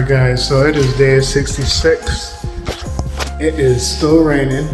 Alright guys, so it is day 66. It is still raining,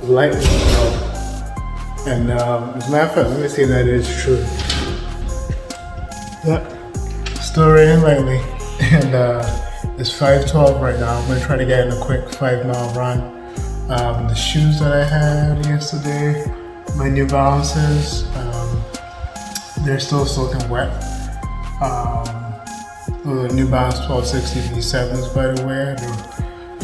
lightly so. And as a matter of fact, let me see if that is true. Yep, still raining lightly. And it's 5:12 right now. I'm gonna try to get in a quick 5-mile run. The shoes that I had yesterday, my New Balances, they're still soaking wet. The New Balance 1260 V7s, by the way, they're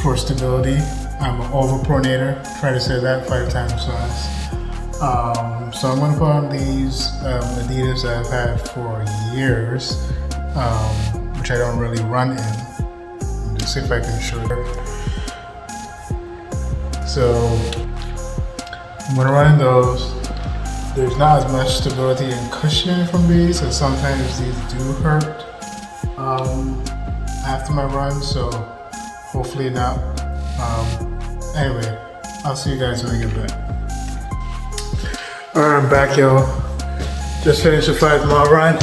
for stability. I'm an overpronator. Try to say that 5 times fast. So I'm gonna put on these Adidas that I've had for years, which I don't really run in. Let's see if I can show you. So I'm gonna run in those. There's not as much stability and cushioning from these, and sometimes these do hurt after my run, so hopefully not. Anyway, I'll see you guys when I get back. Alright, I'm back, y'all. Just finished a 5-mile run.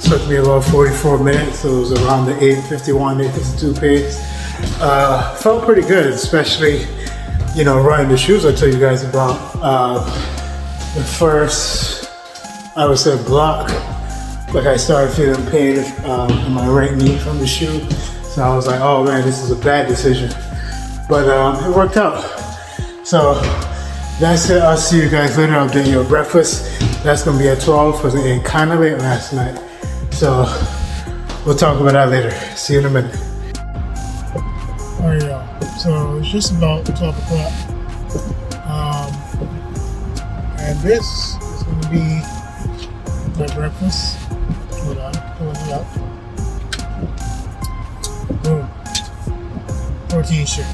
Took me about 44 minutes, so it was around the 8:51, 8:52 pace. Felt pretty good, especially, running the shoes I told you guys about. The first, I would say, block, like I started feeling pain in my right knee from the shoe. So I was like, oh man, this is a bad decision. But it worked out. So that's it. I'll see you guys later. I'll get you a breakfast. That's gonna be at 12 because it ate kind of late last night. So we'll talk about that later. See you in a minute. Alright, y'all. So it's just about 12 o'clock. And this is going to be my breakfast. Hold on, pulling it up. Boom. Protein shake.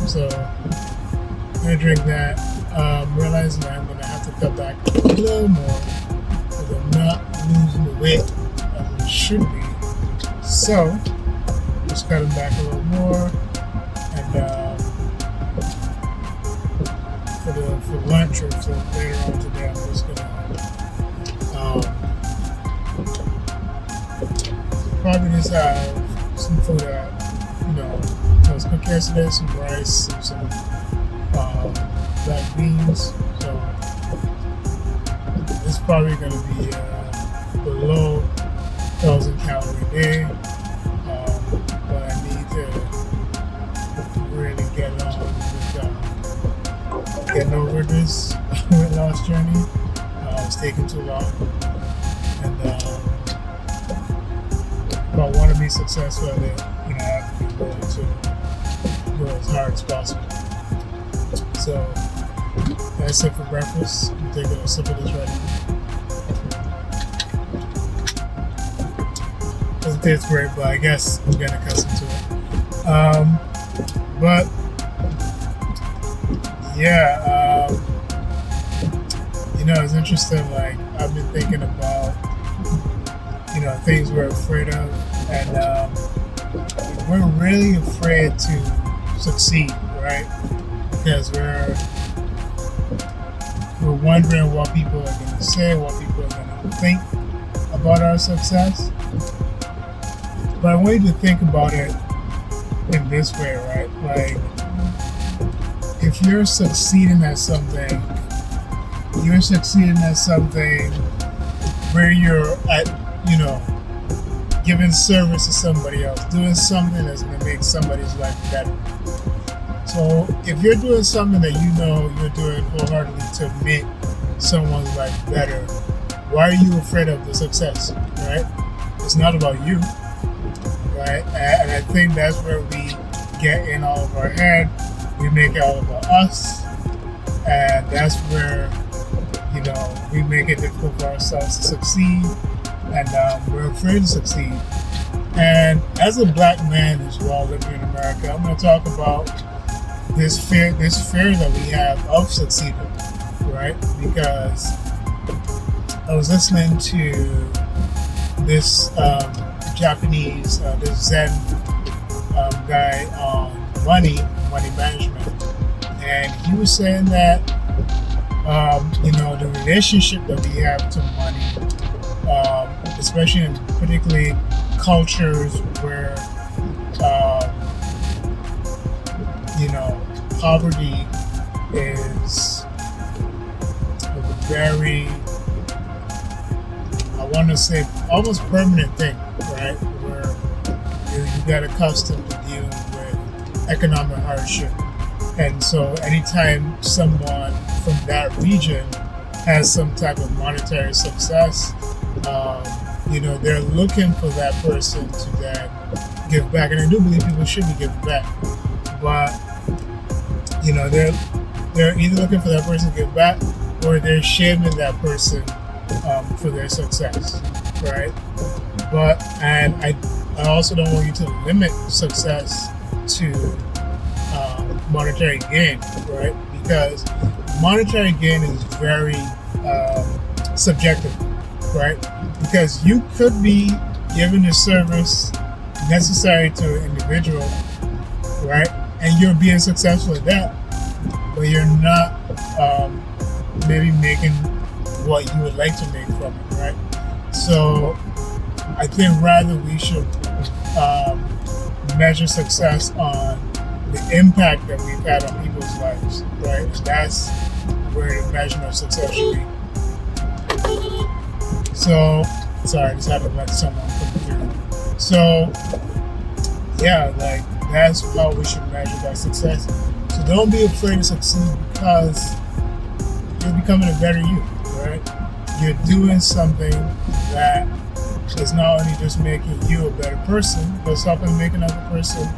So I'm going to drink that. Realizing that I'm going to have to cut back a little more because I'm not losing the weight as it should be. So just cutting back a little more. And for lunch or for later on today, I'm just gonna probably just have some food that I was cooking yesterday, some rice, some black beans. So it's probably gonna be below 1,000 calorie day, but I need to really get on with getting over this weight loss journey. It's taking too long, and if I want to be successful at it, I have to be willing to go as hard as possible. So that's it for breakfast. I'm taking a sip of this right now. Doesn't taste great, but I guess I'm getting accustomed to it. But yeah, it's interesting. Like, I've been thinking about, things we're afraid of, and we're really afraid to succeed, right? Because we're wondering what people are going to say, what people are going to think about our success. But I want you to think about it in this way, right? Like, if you're succeeding at something, where you're at, giving service to somebody else, doing something that's going to make somebody's life better. So if you're doing something that you're doing wholeheartedly to make someone's life better, why are you afraid of the success, right? It's not about you, right? And I think that's where we get in all of our head. We make it all about us, and that's where we make it difficult for ourselves to succeed, and we're afraid to succeed. And as a black man as well, living in America, I'm going to talk about this fear that we have of succeeding, right? Because I was listening to this Japanese, this Zen guy on money management, and he was saying that the relationship that we have to money, especially and particularly cultures where um, poverty is a very, I want to say, almost permanent thing, right? Where you got accustomed to dealing with economic hardship. And so anytime someone from that region has some type of monetary success, they're looking for that person to then give back. And I do believe people should be giving back. But, they're either looking for that person to give back, or they're shaming that person for their success, right? And I also don't want you to limit success to monetary gain, right? Because monetary gain is very subjective, right? Because you could be giving the service necessary to an individual, right? And you're being successful at that, but you're not maybe making what you would like to make from it, right? So I think rather we should measure success on the impact that we've had on people's lives, right? And that's where the measurement of success should be. So, sorry, I just had to let someone come through. So, yeah, that's how we should measure that success. So don't be afraid to succeed, because you're becoming a better you, right? You're doing something that is not only just making you a better person, but it's helping make another person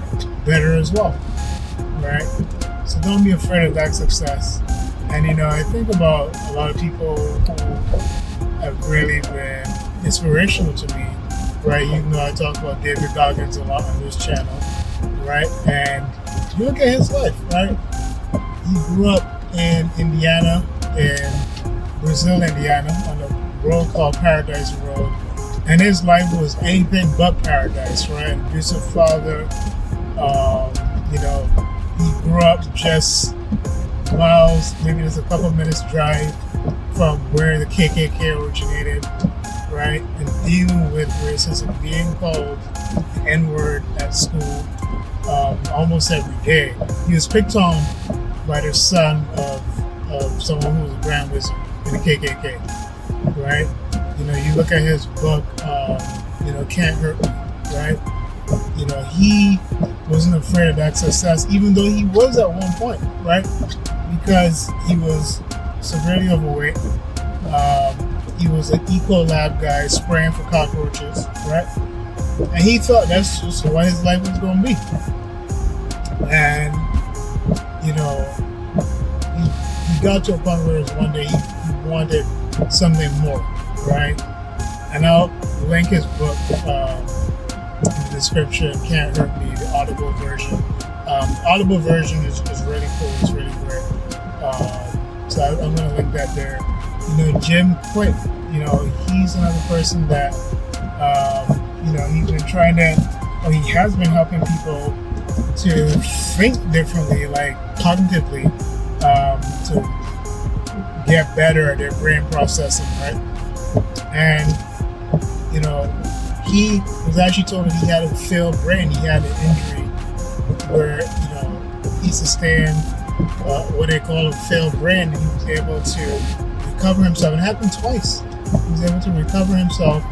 better as well, right? So don't be afraid of that success. And I think about a lot of people who have really been inspirational to me, right? I talk about David Goggins a lot on this channel, right? And you look at his life, right? He grew up in Indiana, in Brazil, Indiana, on a road called Paradise Road. And his life was anything but paradise, right? Abusive father. He grew up just miles, maybe just a couple minutes drive from where the KKK originated, right? And dealing with racism, being called the N-word at school almost every day. He was picked on by the son of someone who was a Grand Wizard in the KKK, right? You look at his book, Can't Hurt Me, right? He wasn't afraid of that success, even though he was at one point, right? Because he was severely overweight. He was an eco lab guy spraying for cockroaches, right? And he thought that's just what his life was going to be. And, he got to a point where one day he wanted something more, right? And I'll link his book in the description. Can't Hurt Me, the Audible version. The Audible version is really cool. It's really great. So I'm going to link that there. Jim Quick, he's another person that, he's been trying to, or he has been helping people to think differently, like cognitively, to get better at their brain processing, right? And, he was actually told that he had a failed brain. He had an injury where, he sustained what they call a failed brain, and he was able to recover himself. It happened twice. He was able to recover himself,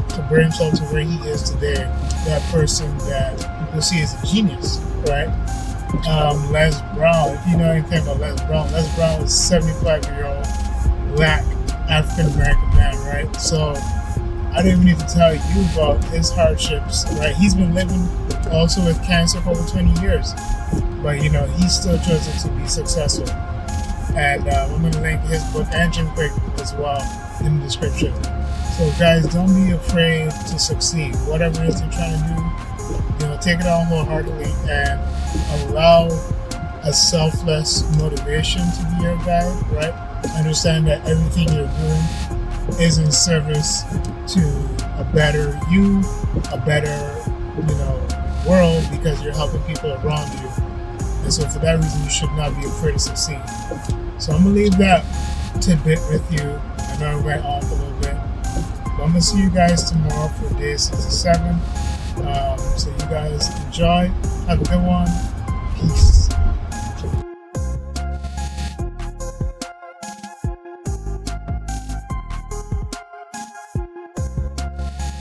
to bring himself to where he is today, that person that people see as a genius, right? Les Brown, if you know anything about Les Brown was a 75-year-old black African-American man, right? So I don't even need to tell you about his hardships, right? He's been living also with cancer for over 20 years, but he's still chosen to be successful. And I'm going to link his book and Jim Quick as well in the description. So guys, don't be afraid to succeed. Whatever it is you're trying to do, take it on wholeheartedly and allow a selfless motivation to be your guide, right? Understand that everything you're doing is in service to a better you, a better, world, because you're helping people around you. And so for that reason, you should not be afraid to succeed. So I'm going to leave that tidbit with you. I know I went off a little bit. But I'm gonna see you guys tomorrow for day 67. So you guys enjoy. Have a good one. Peace.